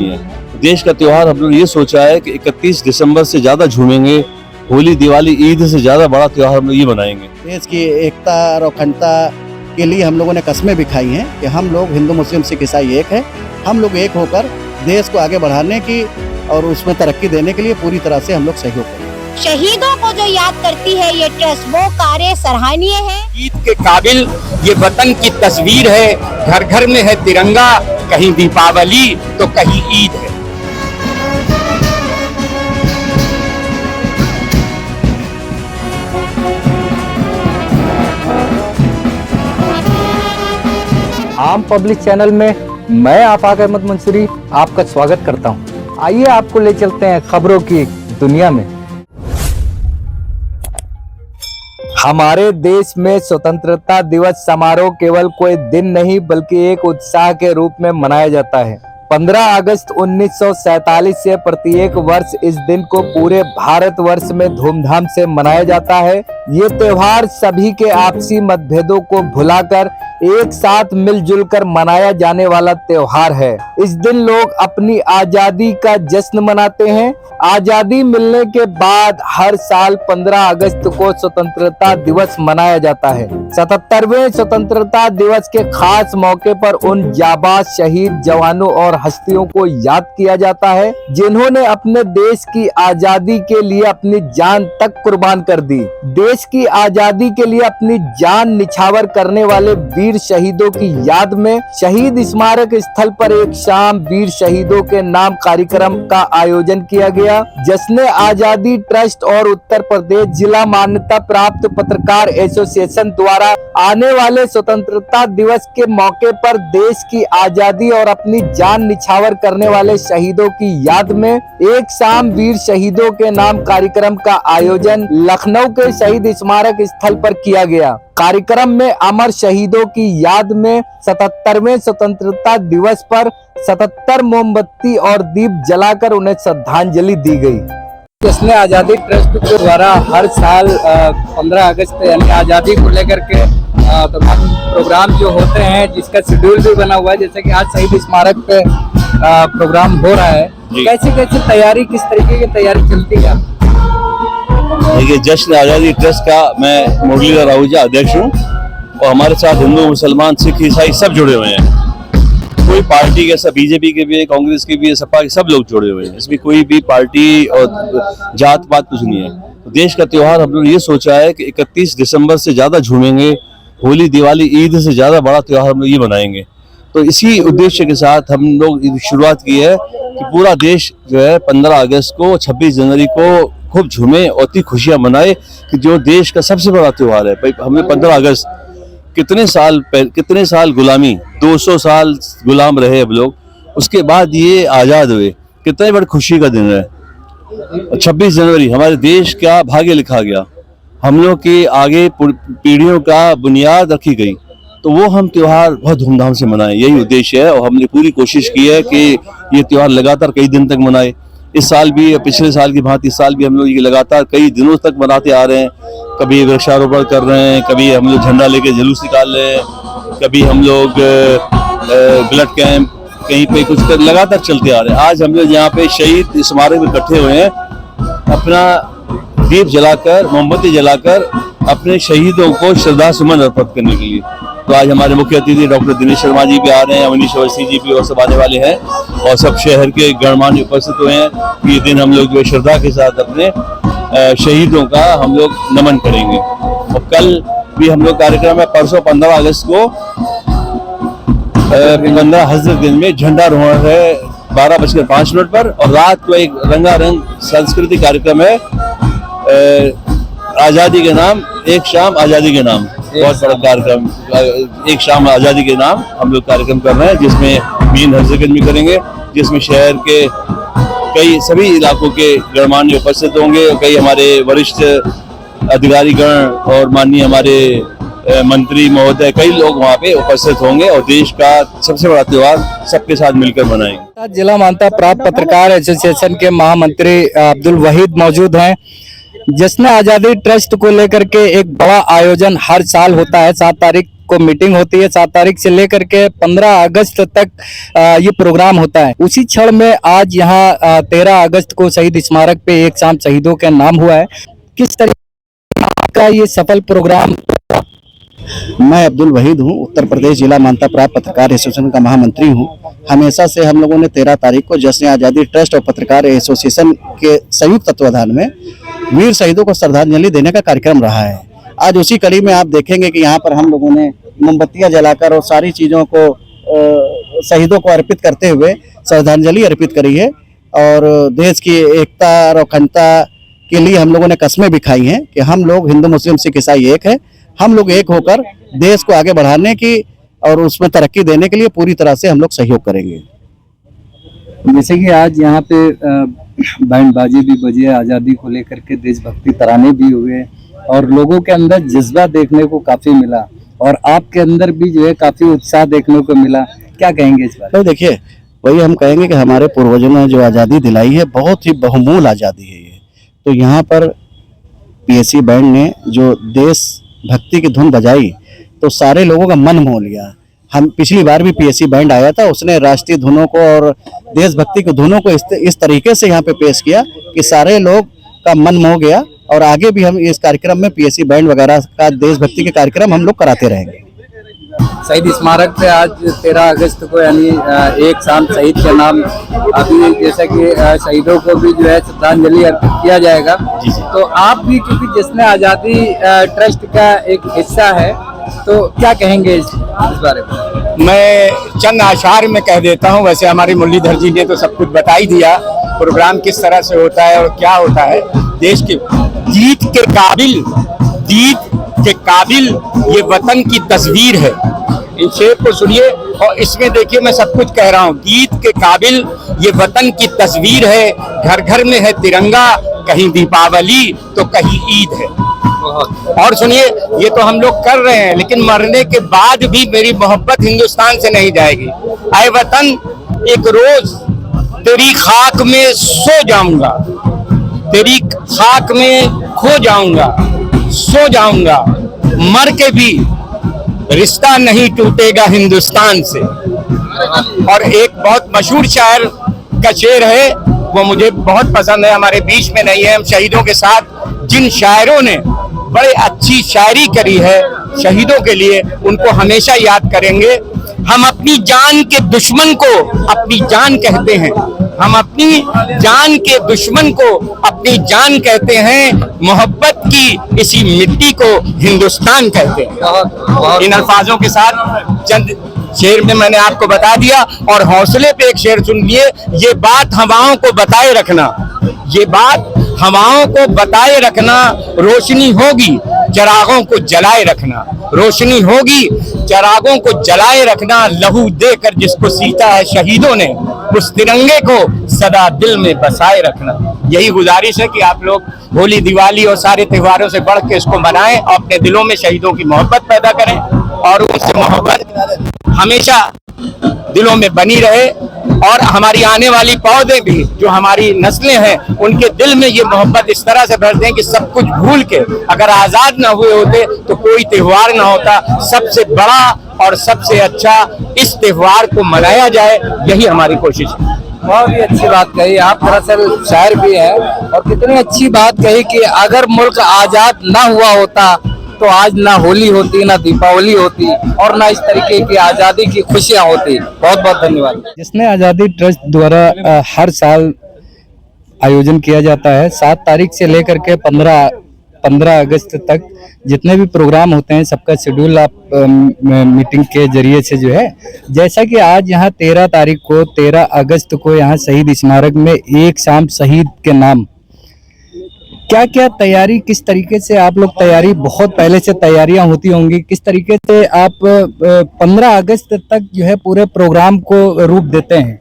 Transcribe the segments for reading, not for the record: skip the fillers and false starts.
नहीं है। देश का त्योहार हम लोग ये सोचा है कि 31 दिसंबर से ज्यादा झूमेंगे, होली, दिवाली, ईद से ज्यादा बड़ा त्योहार हम लोग ये मनाएंगे। देश की एकता और अखंडता के लिए हम लोगों ने कस्में भी खाई हैं कि हम लोग हिंदू, मुस्लिम, सिख, ईसाई एक है। हम लोग एक होकर देश को आगे बढ़ाने की और उसमें तरक्की देने के लिए पूरी तरह से हम लोग सहयोग करें। शहीदों को जो याद करती है ये ट्रस्ट, वो कार्य सराहनीय है। ईद के काबिल ये वतन की तस्वीर है, घर घर में है तिरंगा, कहीं दीपावली तो कहीं ईद है। आम पब्लिक चैनल में मैं आफाक अहमद मंसूरी आपका स्वागत करता हूं। आइए आपको ले चलते हैं खबरों की दुनिया में। हमारे देश में स्वतंत्रता दिवस समारोह केवल कोई दिन नहीं बल्कि एक उत्साह के रूप में मनाया जाता है। 15 अगस्त 1947 से प्रत्येक वर्ष इस दिन को पूरे भारतवर्ष में धूमधाम से मनाया जाता है। ये त्योहार सभी के आपसी मतभेदों को भुलाकर एक साथ मिलजुल कर मनाया जाने वाला त्योहार है। इस दिन लोग अपनी आजादी का जश्न मनाते हैं। आजादी मिलने के बाद हर साल 15 अगस्त को स्वतंत्रता दिवस मनाया जाता है। 77वें स्वतंत्रता दिवस के खास मौके पर उन जाबाज शहीद जवानों और हस्तियों को याद किया जाता है जिन्होंने अपने देश की आजादी के लिए अपनी जान तक कुर्बान कर दी। देश की आजादी के लिए अपनी जान निछावर करने वाले वीर शहीदों की याद में शहीद स्मारक स्थल पर एक शाम वीर शहीदों के नाम कार्यक्रम का आयोजन किया गया। जश्न आजादी ट्रस्ट और उत्तर प्रदेश जिला मान्यता प्राप्त पत्रकार एसोसिएशन द्वारा आने वाले स्वतंत्रता दिवस के मौके पर देश की आजादी और अपनी जान निछावर करने वाले शहीदों की याद में एक शाम वीर शहीदों के नाम कार्यक्रम का आयोजन लखनऊ के शहीद स्मारक स्थल पर किया गया। कार्यक्रम में अमर शहीदों की याद में 77वें स्वतंत्रता दिवस पर 77 मोमबत्ती और दीप जलाकर उन्हें श्रद्धांजलि दी गई। जश्न आजादी ट्रस्ट के द्वारा हर साल 15 अगस्त यानी आजादी को लेकर के तमाम प्रोग्राम जो होते हैं जिसका शेड्यूल भी बना हुआ है, जैसे कि आज शहीद स्मारक पे प्रोग्राम हो रहा है। कैसे कैसे तैयारी, किस तरीके की तैयारी चलती है? देखिए, जश्न आजादी ट्रस्ट का मैं मुरलीधर आहूजा अध्यक्ष हूँ और हमारे साथ हिंदू, मुसलमान, सिख, ईसाई सब जुड़े हुए हैं। कोई पार्टी के, सब बीजेपी के भी है, कांग्रेस के भी है, सपा के, सब लोग जुड़े हुए हैं। इसमें कोई भी पार्टी और जात पात कुछ नहीं है। तो देश का त्योहार हम लोग ये सोचा है कि 31 दिसंबर से ज्यादा झूमेंगे, होली, दिवाली, ईद से ज्यादा बड़ा त्योहार हम लोग ये मनाएंगे। तो इसी उद्देश्य के साथ हम लोग शुरुआत की है कि पूरा देश जो है 15 अगस्त को, 26 जनवरी को खूब झूमे और इतनी खुशियां मनाए कि जो देश का सबसे बड़ा त्योहार है। भाई हमने 15 अगस्त कितने साल गुलामी, 200 साल गुलाम रहे अब लोग, उसके बाद ये आजाद हुए, कितने बड़ी खुशी का दिन है। 26 जनवरी हमारे देश का भाग्य लिखा गया, हम लोग के आगे पीढ़ियों का बुनियाद रखी गई। तो वो हम त्योहार बहुत धूमधाम से मनाएं, यही उद्देश्य है। और हमने पूरी कोशिश की है कि ये त्योहार लगातार कई दिन तक मनाए। इस साल भी, पिछले साल की भांति इस साल भी हम लोग ये लगातार कई दिनों तक मनाते आ रहे हैं। कभी वृक्षारोपण कर रहे हैं, कभी हम लोग झंडा लेके जुलूस निकाल रहे हैं, कभी हम लोग ब्लड कैंप कहीं पे कुछ कर, लगातार चलते आ रहे हैं। आज हम लोग यहाँ पे शहीद स्मारक में इकट्ठे हुए हैं अपना दीप जलाकर, मोमबत्ती जलाकर अपने शहीदों को श्रद्धा सुमन अर्पित करने के लिए। तो आज हमारे मुख्य अतिथि डॉक्टर दिनेश शर्मा जी भी आ रहे हैं, अवनीश अवस्थी जी भी और सब आने वाले हैं और सब शहर के गणमान्य उपस्थित हुए हैं। ये दिन हम लोग जो श्रद्धा के साथ अपने शहीदों का हम लोग नमन करेंगे। और कल भी हम लोग कार्यक्रम है, परसों 15 अगस्त को 15 हज़रतगंज में झंडारोहण है 12:05 पर और रात को एक रंगारंग सांस्कृतिक कार्यक्रम है, आजादी के नाम, एक शाम आजादी के नाम। बहुत बड़ा कार्यक्रम, एक शाम आजादी के नाम हम लोग कार्यक्रम कर रहे हैं, जिसमें मेन हज़रतगंज में करेंगे, जिसमें शहर के कई सभी इलाकों के गणमान्य उपस्थित होंगे। कई हमारे वरिष्ठ अधिकारीगण और माननीय हमारे मंत्री महोदय, कई लोग वहाँ पे उपस्थित होंगे और देश का सबसे बड़ा त्योहार सबके साथ मिलकर मनाएंगे। जिला मान्यता प्राप्त पत्रकार एसोसिएशन के महामंत्री अब्दुल वहीद मौजूद हैं। जश्न आजादी ट्रस्ट को लेकर के एक बड़ा आयोजन हर साल होता है। 7 तारीख को मीटिंग होती है। 7 तारीख से लेकर के 15 अगस्त तक ये प्रोग्राम होता है। उसी क्षण में आज यहाँ 13 अगस्त को शहीद स्मारक पे एक शाम शहीदों के नाम हुआ है। किस तरीके का ये सफल प्रोग्राम? मैं अब्दुल वहीद हूँ, उत्तर प्रदेश जिला मान्यता प्राप्त पत्रकार एसोसिएशन का महामंत्री हूँ। हमेशा से हम लोगों ने 13 तारीख को जश्न आज़ादी ट्रस्ट और पत्रकार एसोसिएशन के संयुक्त तत्वाधान में वीर शहीदों को श्रद्धांजलि देने का कार्यक्रम रहा है। आज उसी कड़ी में आप देखेंगे कि यहाँ पर हम लोगों ने मोमबत्तियां जलाकर और सारी चीज़ों को शहीदों को अर्पित करते हुए श्रद्धांजलि अर्पित करी है। और देश की एकता और अखंडता के लिए हम लोगों ने कस्में भी खाई हैं कि हम लोग हिंदू मुस्लिम सिख ईसाई एक है। हम लोग एक होकर देश को आगे बढ़ाने की और उसमें तरक्की देने के लिए पूरी तरह से हम लोग सहयोग करेंगे। जैसे कि आज यहाँ पे बैंड बाजी भी बजे, आज़ादी को लेकर के देशभक्ति तराने भी हुए और लोगों के अंदर जज्बा देखने को काफ़ी मिला और आपके अंदर भी जो है काफ़ी उत्साह देखने को मिला। क्या कहेंगे इस बारे में? तो देखिए, वही हम कहेंगे कि हमारे पूर्वजों ने जो आज़ादी दिलाई है बहुत ही बहुमूल्य आज़ादी है ये। तो यहाँ पर पीएसी बैंड ने जो देश भक्ति की धुन बजाई तो सारे लोगों का मन मोह लिया। हम पिछली बार भी पीएसी बैंड आया था, उसने राष्ट्रीय धुनों को और देशभक्ति की धुनों को इस तरीके से यहाँ पे पेश किया कि सारे लोग का मन मोह गया। और आगे भी हम इस कार्यक्रम में पीएसी बैंड वगैरह का देशभक्ति के कार्यक्रम हम लोग कराते रहेंगे। शहीद स्मारक पे आज 13 अगस्त को यानी एक शाम शहीद के नाम, अभी जैसा कि शहीदों को भी जो है श्रद्धांजलि अर्पित किया जाएगा। तो आप भी क्योंकि जश्न आज़ादी ट्रस्ट का एक हिस्सा है, तो क्या कहेंगे इस बारे में? मैं चंद आशार में कह देता हूं। वैसे हमारे मुरलीधर जी ने तो सब कुछ बता ही दिया, प्रोग्राम किस तरह से होता है और क्या होता है। देश के जीत के काबिल ये वतन की तस्वीर है। इन शेर को सुनिए और इसमें देखिए मैं सब कुछ कह रहा हूँ। गीत के काबिल ये वतन की तस्वीर है, घर घर में है तिरंगा, कहीं दीपावली तो कहीं ईद है। और सुनिए, ये तो हम लोग कर रहे हैं, लेकिन मरने के बाद भी मेरी मोहब्बत हिंदुस्तान से नहीं जाएगी। ऐ वतन, एक रोज तेरी खाक में सो जाऊंगा, तेरी खाक में खो जाऊंगा, सो जाऊंगा, मर के भी रिश्ता नहीं टूटेगा हिंदुस्तान से। और एक बहुत मशहूर शायर का शेर है, वो मुझे बहुत पसंद है, हमारे बीच में नहीं है। हम शहीदों के साथ जिन शायरों ने बड़ी अच्छी शायरी करी है शहीदों के लिए, उनको हमेशा याद करेंगे। हम अपनी जान के दुश्मन को अपनी जान कहते हैं, हम अपनी जान के दुश्मन को अपनी जान कहते हैं, मोहब्बत की इसी मिट्टी को हिंदुस्तान कहते हैं। इन अल्फाजों के साथ चंद शेर में मैंने आपको बता दिया। और हौसले पे एक शेर सुनिए, ये बात हवाओं को बताए रखना, ये बात हवाओं को बताए रखना, रोशनी होगी चरागों को जलाए रखना, रोशनी होगी चरागों को जलाए रखना। लहू देकर जिसको सींचा है शहीदों ने, उस तिरंगे को सदा दिल में बसाए रखना। यही गुजारिश है कि आप लोग होली, दिवाली और सारे त्योहारों से बढ़ के इसको मनाएं और अपने दिलों में शहीदों की मोहब्बत पैदा करें और उनसे मोहब्बत हमेशा दिलों में बनी रहे। और हमारी आने वाली पौधे भी, जो हमारी नस्लें हैं, उनके दिल में ये मोहब्बत इस तरह से भर दें कि सब कुछ भूल के, अगर आजाद ना हुए होते तो कोई त्योहार ना होता। सबसे बड़ा और सबसे अच्छा इस त्योहार को मनाया जाए, यही हमारी कोशिश है। बहुत ही अच्छी बात कही आप, दरअसल शायर भी है और कितनी अच्छी बात कही कि अगर मुल्क आजाद ना हुआ होता तो आज ना होली होती, ना दीपावली होती और ना इस तरीके की आज़ादी की खुशियां होती। बहुत बहुत धन्यवाद। जिसने आज़ादी ट्रस्ट द्वारा हर साल आयोजन किया जाता है 7 तारीख से लेकर के 15 अगस्त तक जितने भी प्रोग्राम होते हैं, सबका शेड्यूल आप मीटिंग के जरिए से जो है, जैसा कि आज यहाँ 13 तारीख को 13 अगस्त को यहाँ शहीद स्मारक में एक शाम शहीद के नाम, क्या क्या तैयारी, किस तरीके से आप लोग तैयारी, बहुत पहले से तैयारियां होती होंगी, किस तरीके से आप 15 अगस्त तक जो है पूरे प्रोग्राम को रूप देते हैं?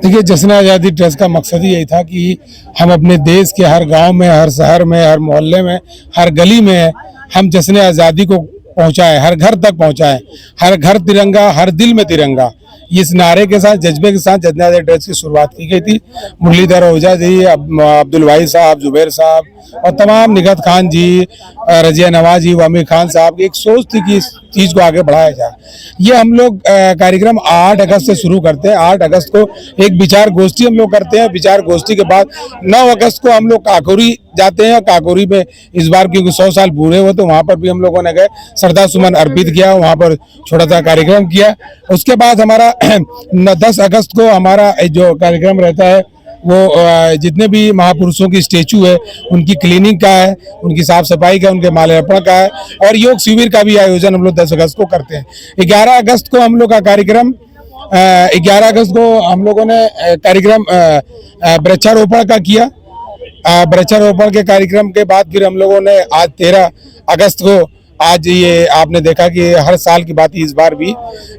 देखिए, जश्न आज़ादी ट्रस्ट का मकसद ही यही था कि हम अपने देश के हर गांव में, हर शहर में, हर मोहल्ले में, हर गली में हम जश्न आज़ादी को पहुंचाएं, हर घर तक पहुंचाएं। हर घर तिरंगा, हर दिल में तिरंगा, इस नारे के साथ, जज्बे के साथ जश्न आज़ादी ट्रस्ट की शुरुआत की गई थी। मुरलीधर ओझा जी, अब्दुल वाहिद साहब, जुबैर साहब और तमाम निगहत खान जी, रजिया नवाज जी, वामिर खान साहब की एक सोच थी कि इस चीज को आगे बढ़ाया जाए। ये हम लोग कार्यक्रम 8 अगस्त से शुरू करते हैं। 8 अगस्त को एक विचार गोष्ठी हम लोग करते हैं। विचार गोष्ठी के बाद 9 अगस्त को हम लोग काकोरी जाते हैं। काकोरी में इस बार क्योंकि 100 साल पूरे हुए तो वहाँ पर भी हम लोगों ने गए, श्रद्धा सुमन अर्पित किया, वहाँ पर छोटा सा कार्यक्रम किया। उसके बाद हमारा 10 अगस्त को हमारा जो कार्यक्रम रहता है वो जितने भी महापुरुषों की स्टेचू है उनकी क्लीनिंग का है, उनकी साफ सफाई का, उनके माल्यार्पण का है और योग शिविर का भी आयोजन हम लोग 10 अगस्त को करते हैं। 11 अगस्त को हम लोग का कार्यक्रम 11 अगस्त को हम लोगों ने कार्यक्रम वृक्षारोपण का किया। वृक्षारोपण के कार्यक्रम के बाद फिर हम लोगों ने आज 13 अगस्त को, आज ये आपने देखा कि हर साल की बात इस बार भी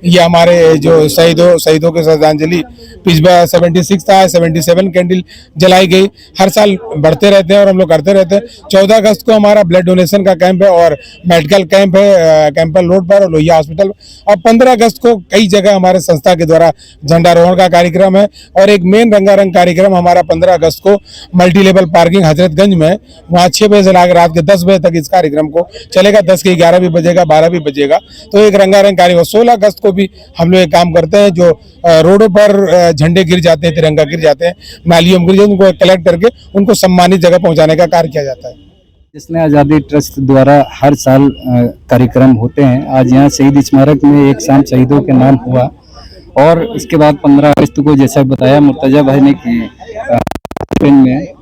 ये हमारे जो शहीदों के श्रद्धांजलि पिछला 76 था, 77 कैंडल जलाई गई। हर साल बढ़ते रहते हैं और हम लोग करते रहते हैं। 14 अगस्त को हमारा ब्लड डोनेशन का कैंप है और मेडिकल कैंप है कैंपल रोड पर और लोहिया हॉस्पिटल। और 15 अगस्त को कई जगह हमारे संस्था के द्वारा झंडारोहण का कार्यक्रम है और एक मेन रंगारंग कार्यक्रम हमारा 15 अगस्त को मल्टी लेवल पार्किंग हजरतगंज में, वहाँ 6 बजे से लेकर रात के 10 बजे तक इस कार्यक्रम को चलेगा। 10 के 11 भी बजेगा, 12 भी बजेगा, तो एक रंगारंग कार्यक्रम। 16 अगस्त को भी हम लोग एक काम करते हैं, जो रोडों पर झंडे गिर जाते हैं, तिरंगा गिर जाते हैं, नालियों में गिर जाते हैं, उनको कलेक्ट करके उनको सम्मानित जगह पहुंचाने का कार्य किया जाता है। जश्न आज़ादी ट्रस्ट द्वारा हर साल कार्यक्रम होते हैं। आज यहाँ शहीद स्मारक में एक शाम शहीदों के नाम हुआ और इसके बाद 15 अगस्त को जैसा बताया मुर्तजा भाई ने कि में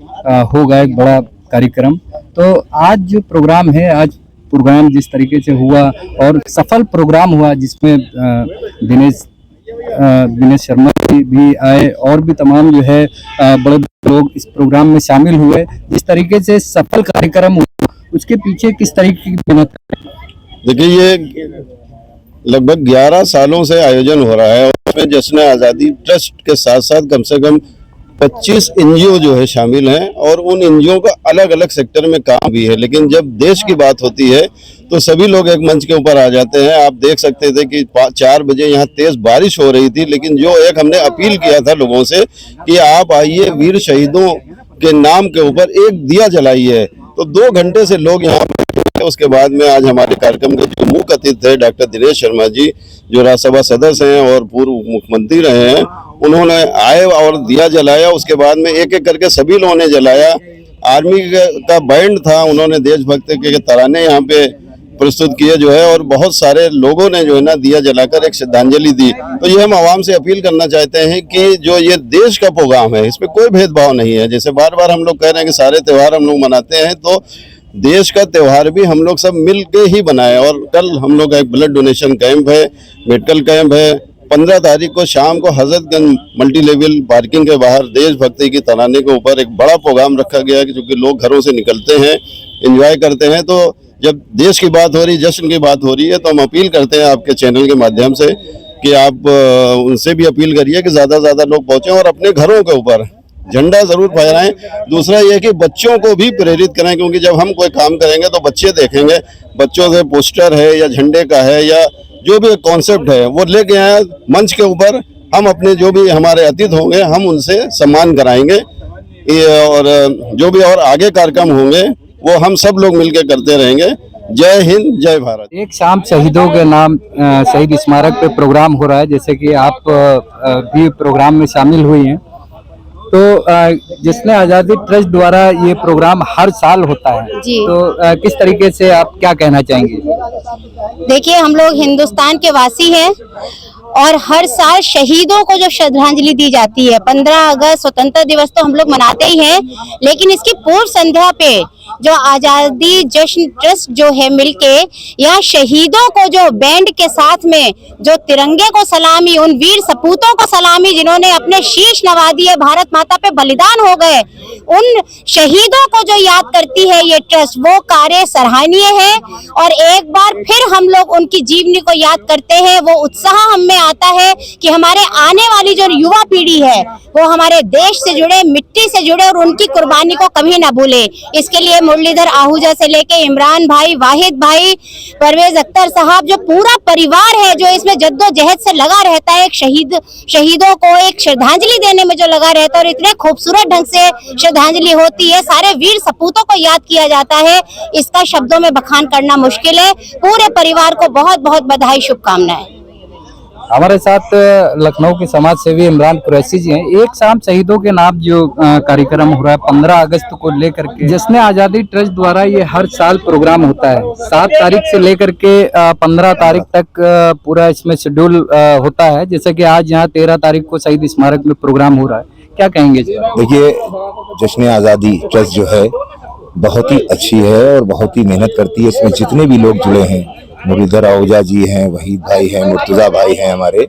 होगा एक बड़ा कार्यक्रम। तो आज जो प्रोग्राम है, आज प्रोग्राम जिस तरीके से हुआ और सफल प्रोग्राम हुआ जिसमें दिनेश शर्मा जी भी आए और भी तमाम जो है बड़े लोग इस प्रोग्राम में शामिल हुए। जिस तरीके से सफल कार्यक्रम हुआ उसके पीछे किस तरीके की मेहनत? देखिए, ये लगभग 11 सालों से आयोजन हो रहा है और उसमें जश्न आज़ादी ट्रस्ट के साथ साथ कम से कम 25 एनजीओ जो है शामिल हैं और उन एनजीओ का अलग अलग सेक्टर में काम भी है। लेकिन जब देश की बात होती है तो सभी लोग एक मंच के ऊपर आ जाते हैं। आप देख सकते थे कि 4 बजे यहाँ तेज बारिश हो रही थी, लेकिन जो एक हमने अपील किया था लोगों से कि आप आइए, वीर शहीदों के नाम के ऊपर एक दिया जलाइए, तो 2 घंटे से लोग यहाँ बैठे। उसके बाद में आज हमारे कार्यक्रम के जो मुख्य अतिथि थे डॉक्टर दिनेश शर्मा जी, जो राज्यसभा सदस्य हैं और पूर्व मुख्यमंत्री रहे हैं, उन्होंने आए और दिया जलाया। उसके बाद में एक एक करके सभी लोगों ने जलाया। आर्मी का बैंड था, उन्होंने देशभक्ति के तराने यहाँ पे प्रस्तुत किए जो है और बहुत सारे लोगों ने जो है ना दिया जलाकर एक श्रद्धांजलि दी। तो ये हम आवाम से अपील करना चाहते हैं कि जो ये देश का प्रोग्राम है इसमें कोई भेदभाव नहीं है। जैसे बार बार हम लोग कह रहे हैं कि सारे त्यौहार हम लोग मनाते हैं, तो देश का त्यौहार भी हम लोग सब मिल के ही बनाए। और कल हम लोग का एक ब्लड डोनेशन कैंप है, मेडिकल कैंप है। 15 तारीख को शाम को हजरतगंज मल्टी लेवल पार्किंग के बाहर देशभक्ति की तराने के ऊपर एक बड़ा प्रोग्राम रखा गया है, क्योंकि लोग घरों से निकलते हैं, एंजॉय करते हैं। तो जब देश की बात हो रही, जश्न की बात हो रही है, तो हम अपील करते हैं आपके चैनल के माध्यम से कि आप उनसे भी अपील करिए कि ज़्यादा से ज़्यादा लोग पहुँचें और अपने घरों के ऊपर झंडा जरूर फहराएं। दूसरा ये कि बच्चों को भी प्रेरित करें, क्योंकि जब हम कोई काम करेंगे तो बच्चे देखेंगे। बच्चों से पोस्टर है या झंडे का है या जो भी कॉन्सेप्ट है वो लेके आए मंच के ऊपर। हम अपने जो भी हमारे अतिथि होंगे हम उनसे सम्मान कराएंगे और जो भी और आगे कार्यक्रम होंगे वो हम सब लोग मिलकर करते रहेंगे। जय हिंद, जय भारत। एक शाम शहीदों के नाम शहीद स्मारक पे प्रोग्राम हो रहा है, जैसे कि आप भी प्रोग्राम में शामिल हुई हैं। तो जश्न आज़ादी ट्रस्ट द्वारा ये प्रोग्राम हर साल होता है जी। तो किस तरीके से आप क्या कहना चाहेंगे? देखिए, हम लोग हिंदुस्तान के वासी हैं और हर साल शहीदों को जब श्रद्धांजलि दी जाती है, 15 अगस्त स्वतंत्रता दिवस तो हम लोग मनाते ही हैं, लेकिन इसकी पूर्व संध्या पे जो आजादी जश्न ट्रस्ट जो है मिलके यहाँ शहीदों को जो बैंड के साथ में जो तिरंगे को सलामी, उन वीर सपूतों को सलामी जिन्होंने अपने शीश नवा दिए, भारत माता पे बलिदान हो गए, उन शहीदों को जो याद करती है ये ट्रस्ट, वो कार्य सराहनीय है। और एक बार फिर हम लोग उनकी जीवनी को याद करते हैं, वो उत्साह हम में आता है कि हमारे आने वाली जो युवा पीढ़ी है वो हमारे देश से जुड़े, मिट्टी से जुड़े और उनकी कुर्बानी को कभी ना भूले। इसके लिए मुरलीधर आहूजा से लेके इमरान भाई, वाहिद भाई, परवेज अख्तर साहब, जो पूरा परिवार है जो इसमें जद्दोजहद से लगा रहता है, एक शहीदों को एक श्रद्धांजलि देने में जो लगा रहता है और इतने खूबसूरत ढंग से श्रद्धांजलि होती है, सारे वीर सपूतों को याद किया जाता है, इसका शब्दों में बखान करना मुश्किल है। पूरे परिवार को बहुत बहुत बधाई, शुभकामनाएं। हमारे साथ लखनऊ के समाज सेवी इमरान कुरैशी जी हैं। एक शाम शहीदों के नाम जो कार्यक्रम हो रहा है 15 अगस्त को लेकर के, जश्न आजादी ट्रस्ट द्वारा ये हर साल प्रोग्राम होता है। 7 तारीख से लेकर के 15 तारीख तक पूरा इसमें शेड्यूल होता है। जैसे कि आज यहाँ 13 तारीख को शहीद स्मारक में प्रोग्राम हो रहा है, क्या कहेंगे? देखिए, जश्न आजादी ट्रस्ट जो है बहुत ही अच्छी है और बहुत ही मेहनत करती है। इसमें जितने भी लोग जुड़े हैं, मुरलीधर आहूजा जी हैं, वहीद भाई हैं, मुर्तजा भाई हैं हमारे,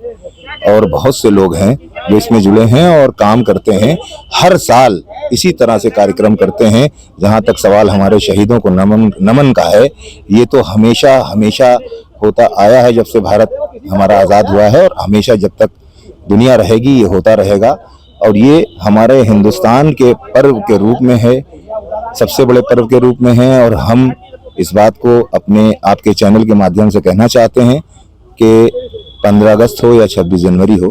और बहुत से लोग हैं जो इसमें जुड़े हैं और काम करते हैं। हर साल इसी तरह से कार्यक्रम करते हैं। जहां तक सवाल हमारे शहीदों को नमन का है, ये तो हमेशा हमेशा होता आया है जब से भारत हमारा आज़ाद हुआ है, और हमेशा जब तक दुनिया रहेगी ये होता रहेगा। और ये हमारे हिंदुस्तान के पर्व के रूप में है, सबसे बड़े पर्व के रूप में है। और हम इस बात को अपने आपके चैनल के माध्यम से कहना चाहते हैं कि 15 अगस्त हो या 26 जनवरी हो,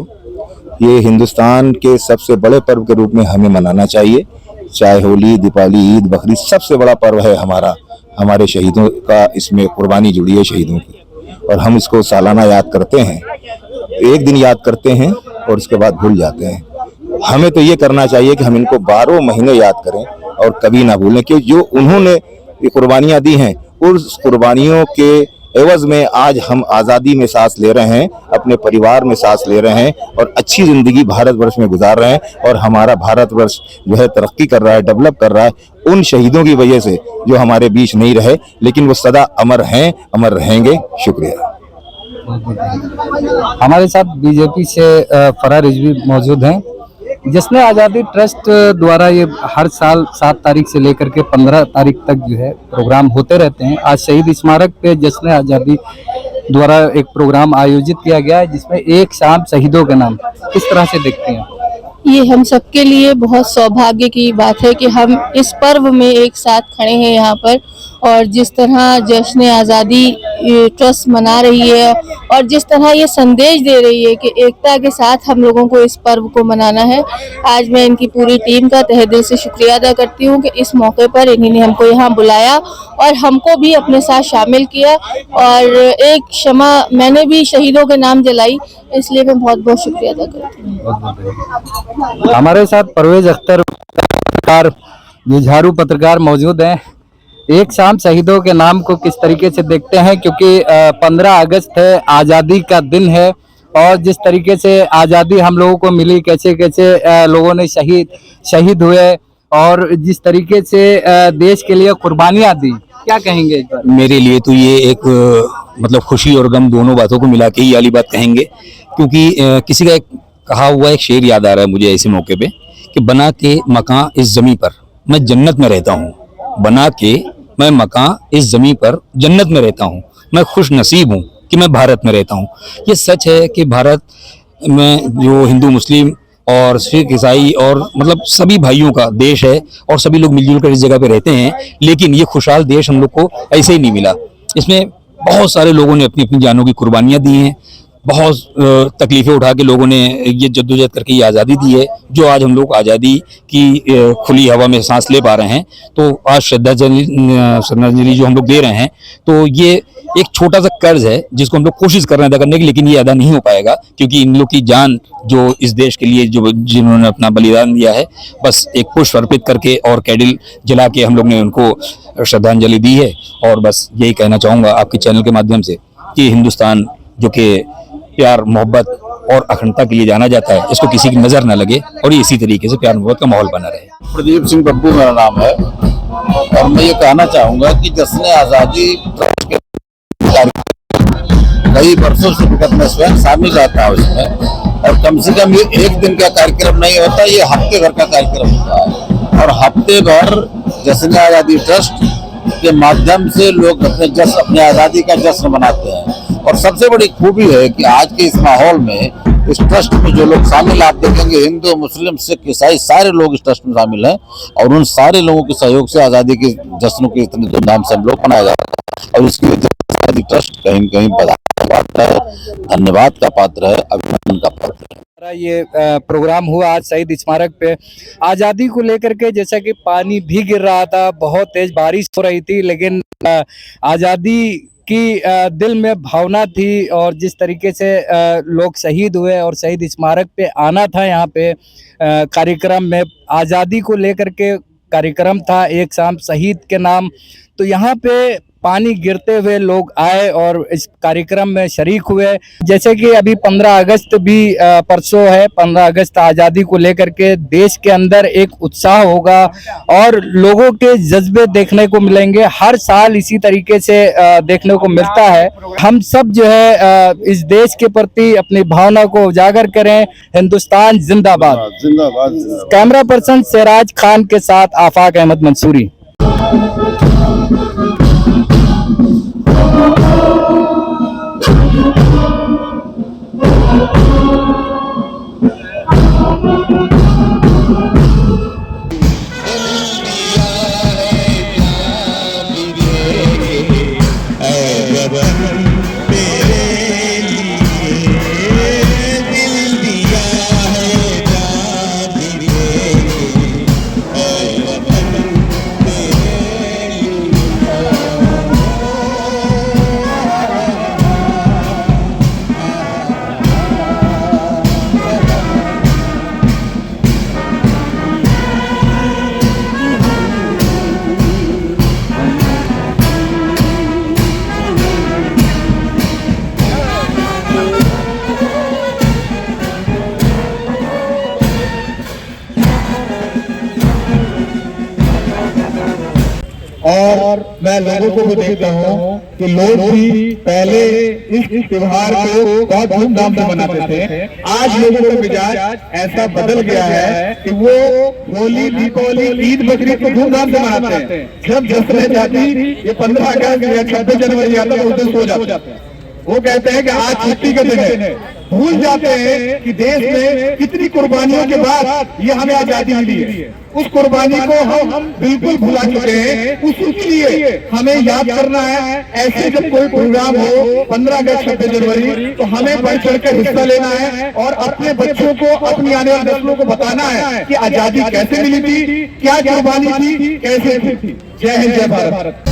ये हिंदुस्तान के सबसे बड़े पर्व के रूप में हमें मनाना चाहिए। चाहे होली, दीपावली, ईद, बकरीद, सबसे बड़ा पर्व है हमारा। हमारे शहीदों का इसमें कुर्बानी जुड़ी है शहीदों की, और हम इसको सालाना याद करते हैं। एक दिन याद करते हैं और उसके बाद भूल जाते हैं। हमें तो ये करना चाहिए कि हम इनको 12 महीने याद करें और कभी ना भूलें, क्योंकि जो उन्होंने ये कुर्बानियां दी हैं, उस कुर्बानियों के एवज में आज हम आज़ादी में सांस ले रहे हैं, अपने परिवार में सांस ले रहे हैं और अच्छी जिंदगी भारतवर्ष में गुजार रहे हैं। और हमारा भारतवर्ष जो है तरक्की कर रहा है, डेवलप कर रहा है, उन शहीदों की वजह से जो हमारे बीच नहीं रहे, लेकिन वो सदा अमर हैं, अमर रहेंगे। शुक्रिया। हमारे साथ बीजेपी से फरार रिजवी मौजूद हैं। जश्न आज़ादी ट्रस्ट द्वारा ये हर साल 7 तारीख से लेकर के 15 तारीख तक जो है प्रोग्राम होते रहते हैं। आज शहीद स्मारक पे जश्न आज़ादी द्वारा एक प्रोग्राम आयोजित किया गया है, जिसमें एक शाम शहीदों के नाम। किस तरह से देखते हैं? ये हम सबके लिए बहुत सौभाग्य की बात है कि हम इस पर्व में एक साथ खड़े हैं यहाँ पर, और जिस तरह जश्न आज़ादी ट्रस्ट मना रही है और जिस तरह ये संदेश दे रही है कि एकता के साथ हम लोगों को इस पर्व को मनाना है। आज मैं इनकी पूरी टीम का तहे दिल से शुक्रिया अदा करती हूँ कि इस मौके पर इन्होंने हमको यहाँ बुलाया और हमको भी अपने साथ शामिल किया, और एक क्षमा मैंने भी शहीदों के नाम जलाई, इसलिए मैं बहुत बहुत शुक्रिया अदा करती हूँ। हमारे साथ परवेज अख्तर पत्रकार, जुझारू पत्रकार मौजूद हैं। एक शाम शहीदों के नाम को किस तरीके से देखते हैं, क्योंकि 15 अगस्त है, आज़ादी का दिन है, और जिस तरीके से आज़ादी हम लोगों को मिली, कैसे कैसे लोगों ने शहीद हुए और जिस तरीके से देश के लिए कुर्बानियां दी, क्या कहेंगे इस बार? मेरे लिए तो ये एक मतलब खुशी और गम दोनों बातों को मिला के ही वाली बात कहेंगे, क्योंकि किसी का एक कहा हुआ एक शेर याद आ रहा है मुझे ऐसे मौके पे कि बना के मकान इस जमी पर मैं जन्नत में रहता हूँ, बना के मैं मकान इस जमी पर जन्नत में रहता हूँ, मैं खुश नसीब हूँ कि मैं भारत में रहता हूँ। ये सच है कि भारत में जो हिंदू मुस्लिम और सिख ईसाई और मतलब सभी भाइयों का देश है और सभी लोग मिलजुल कर इस जगह पे रहते हैं, लेकिन ये खुशहाल देश हम लोग को ऐसे ही नहीं मिला। इसमें बहुत सारे लोगों ने अपनी अपनी जानों की कुर्बानियां दी हैं, बहुत तकलीफें उठा के लोगों ने ये जद्दोजहद करके ये आज़ादी दी है, जो आज हम लोग आज़ादी की खुली हवा में सांस ले पा रहे हैं। तो आज श्रद्धांजलि जो हम लोग दे रहे हैं, तो ये एक छोटा सा कर्ज है जिसको हम लोग कोशिश कर रहे हैं अदा करने की, लेकिन ये अदा नहीं हो पाएगा, क्योंकि इन लोग की जान जो इस देश के लिए जो जिन्होंने अपना बलिदान दिया है, बस एक पुष्प अर्पित करके और कैंडल जला के हम लोग ने उनको श्रद्धांजलि दी है। और बस यही कहना चाहूँगा आपके चैनल के माध्यम से कि हिंदुस्तान जो कि प्यार, मोहब्बत और अखंडता के लिए जाना जाता है, इसको किसी की नजर न लगे और ये इसी तरीके से प्यार मोहब्बत का माहौल बना रहे। प्रदीप सिंह बब्बू मेरा नाम है, और मैं ये कहना चाहूंगा कि जश्न आज़ादी कई वर्षों से मैं स्वयं शामिल रहता हूँ इसमें, और कम से कम ये एक दिन का कार्यक्रम नहीं होता, ये हफ्ते भर का कार्यक्रम होता है। और हफ्ते भर जश्न आज़ादी ट्रस्ट के माध्यम से लोग अपने आज़ादी का जश्न मनाते हैं। और सबसे बड़ी खूबी है कि आज के इस माहौल में इस ट्रस्ट में जो लोग शामिल, आप देखेंगे हिंदू, मुस्लिम, सिख, ईसाई सारे लोग इस ट्रस्ट में शामिल हैं और उन सारे लोगों के सहयोग से आज़ादी के जश्न को इतनी धूमधाम से हम लोग मनाया जाता है। और इसके लिए आज़ादी ट्रस्ट कहीं न कहीं बधाई है, धन्यवाद का पात्र है, अभिनंदन का पात्र है। ये प्रोग्राम हुआ आज शहीद स्मारक पे आज़ादी को लेकर के, जैसा कि पानी भी गिर रहा था, बहुत तेज बारिश हो रही थी, लेकिन आज़ादी की दिल में भावना थी और जिस तरीके से लोग शहीद हुए और शहीद स्मारक पे आना था, यहाँ पे कार्यक्रम में आज़ादी को लेकर के कार्यक्रम था, एक शाम शहीद के नाम। तो यहाँ पे पानी गिरते हुए लोग आए और इस कार्यक्रम में शरीक हुए। जैसे कि अभी 15 अगस्त भी परसों है, 15 अगस्त आज़ादी को लेकर के देश के अंदर एक उत्साह होगा और लोगों के जज्बे देखने को मिलेंगे। हर साल इसी तरीके से देखने को मिलता है। हम सब जो है इस देश के प्रति अपनी भावना को उजागर करें। हिंदुस्तान जिंदाबाद। जिंदाबाद। कैमरा पर्सन सिराज खान के साथ आफाक अहमद मंसूरी। और मैं लोगों को भी देखता हूँ कि लोग भी पहले इस त्योहार को बहुत धूमधाम से मनाते थे। आज लोगों का मिजाज ऐसा बदल गया है कि वो होली, दीपावली, ईद, बकरीद को धूमधाम से मनाते हैं। जब जश्न आज़ादी ये 15 अगस्त या 26 जनवरी आता है, उस दिन सो जाते हैं। वो कहते हैं कि आज छुट्टी का दिन है। भूल जाते हैं कि देश में कितनी कुर्बानियों के बाद ये हमें आजादी मिली है। उस कुर्बानी को हम बिल्कुल भुला चुके हैं। उसके लिए हमें याद करना है। ऐसे जब कोई प्रोग्राम हो 15 अगस्त, 26 जनवरी, तो हमें बढ़ चढ़ कर हिस्सा लेना है और अपने बच्चों को, अपनी आने वाली नस्लों को बताना है कि आजादी कैसे मिली थी, क्या कुर्बानी थी, कैसे थी। जय हिंद, जय भारत।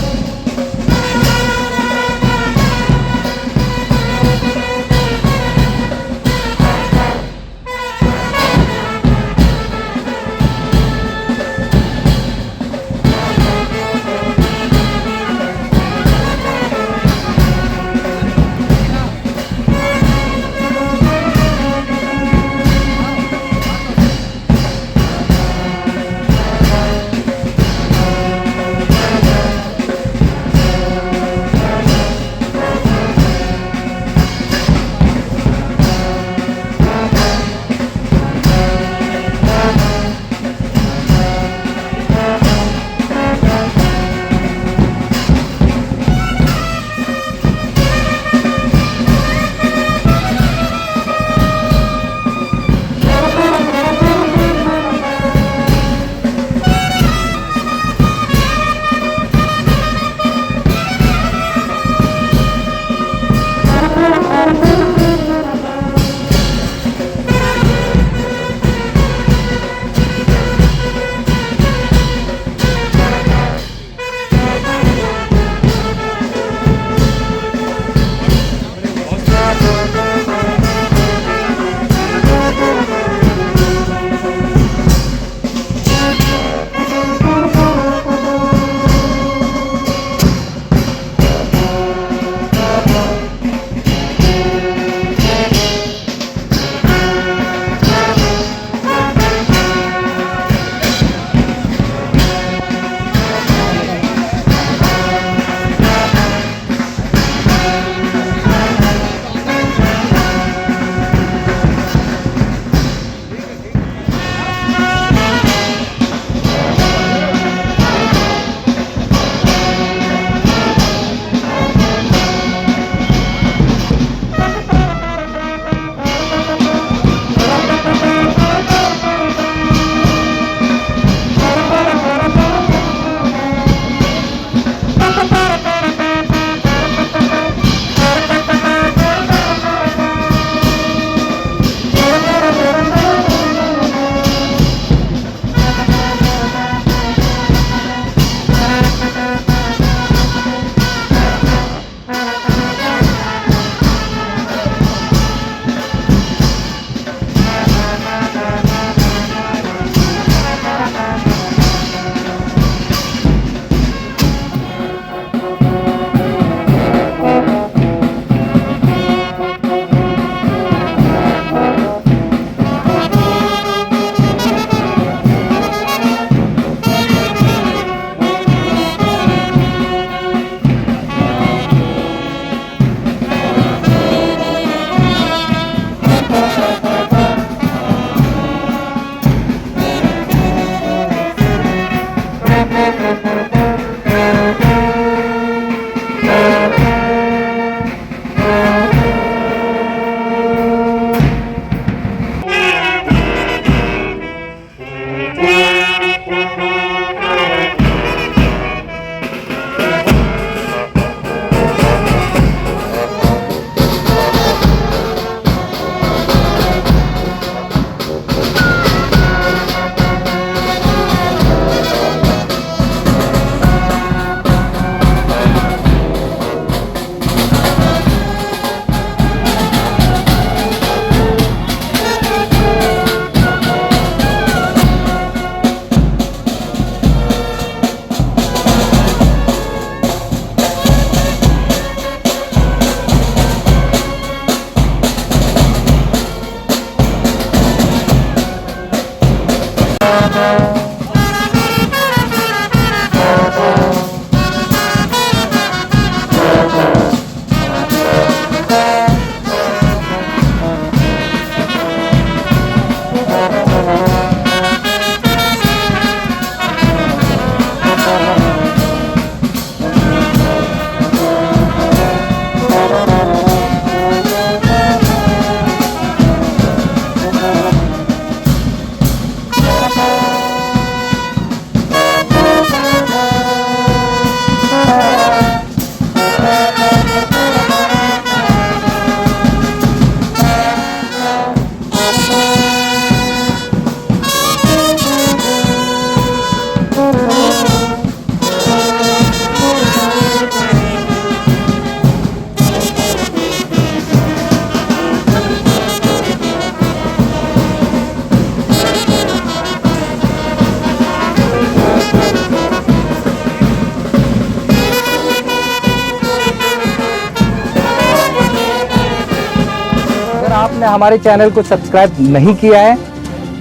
आपने हमारे चैनल को सब्सक्राइब नहीं किया है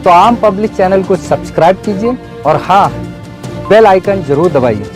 तो आम पब्लिक चैनल को सब्सक्राइब कीजिए और हाँ, बेल आइकन जरूर दबाइए।